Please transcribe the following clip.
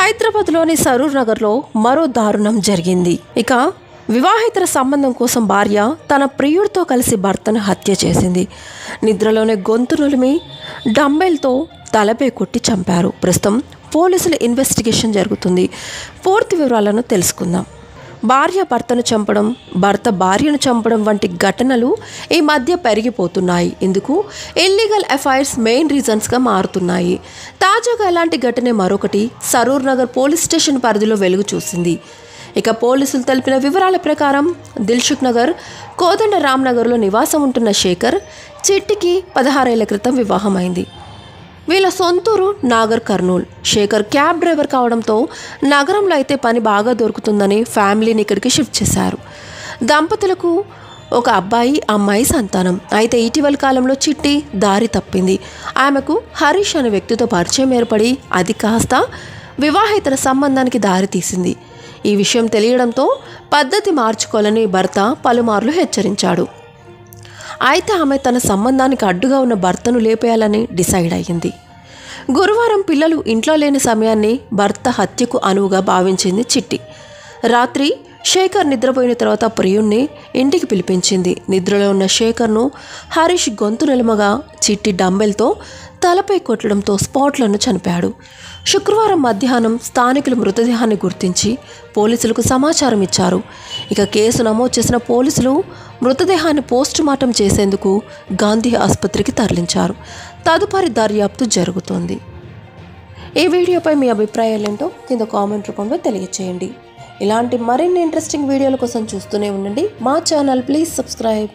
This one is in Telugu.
హైదరాబాద్లోని సరూర్ నగర్లో మరో దారుణం జరిగింది. ఇక వివాహేతర సంబంధం కోసం భార్య తన ప్రియుడితో కలిసి భర్తను హత్య చేసింది. నిద్రలోనే గొంతు నులిమి డంబెల్తో తలపై కొట్టి చంపారు. ప్రస్తుతం పోలీసుల ఇన్వెస్టిగేషన్ జరుగుతుంది. పూర్తి వివరాలను తెలుసుకుందాం. భార్య భర్తను చంపడం, భర్త భార్యను చంపడం వంటి ఘటనలు ఈ మధ్య పెరిగిపోతున్నాయి. ఇందుకు ఇల్లీగల్ అఫైర్స్ మెయిన్ రీజన్స్గా మారుతున్నాయి. తాజాగా ఇలాంటి ఘటనే మరొకటి సరూర్ నగర్ పోలీస్ స్టేషన్ పరిధిలో వెలుగు చూసింది. ఇక పోలీసులు తెలిపిన వివరాల ప్రకారం దిల్సుఖ్ నగర్, కోదండ రామ్ నగర్లో నివాసం ఉంటున్న శేఖర్ చిట్టికి 16 ఏళ్ల క్రితం వివాహమైంది. వీళ్ళ సొంతూరు నాగర్ కర్నూల్. శేఖర్ క్యాబ్ డ్రైవర్ కావడంతో నగరంలో అయితే పని బాగా దొరుకుతుందని ఫ్యామిలీని ఇక్కడికి షిఫ్ట్ చేశారు. దంపతులకు ఒక అబ్బాయి, అమ్మాయి సంతానం. అయితే ఇటీవల కాలంలో చిట్టి దారి తప్పింది. ఆమెకు హరీష్ అనే వ్యక్తితో పరిచయం ఏర్పడి అది కాస్త వివాహేతర సంబంధానికి దారి తీసింది. ఈ విషయం తెలియడంతో పద్ధతి మార్చుకోవాలని భర్త పలుమార్లు హెచ్చరించాడు. అయితే ఆమె తన సంబంధానికి అడ్డుగా ఉన్న భర్తను లేపేయాలని డిసైడ్ అయ్యింది. గురువారం పిల్లలు ఇంట్లో లేని సమయాన్ని భర్త హత్యకు అనువుగా భావించింది చిట్టి. రాత్రి శేఖర్ నిద్రపోయిన తర్వాత ప్రియుణ్ణి ఇంటికి పిలిపించింది. నిద్రలో ఉన్న శేఖర్ను హరీష్ గొంతు నిలమగా చిట్టి డంబెల్తో తలపై కొట్టడంతో స్పాట్లను చనిపాడు. శుక్రవారం మధ్యాహ్నం స్థానికులు మృతదేహాన్ని గుర్తించి పోలీసులకు సమాచారం ఇచ్చారు. ఇక కేసు నమోదు చేసిన పోలీసులు మృతదేహాన్ని పోస్టుమార్టం చేసేందుకు గాంధీ ఆసుపత్రికి తరలించారు. తదుపరి దర్యాప్తు జరుగుతోంది. ఈ వీడియోపై మీ అభిప్రాయాలేంటో కింద కామెంట్ రూపంలో తెలియచేయండి. ఇలాంటి మరిన్ని ఇంట్రెస్టింగ్ వీడియోల కోసం చూస్తూనే ఉండండి మా ఛానల్. Please subscribe.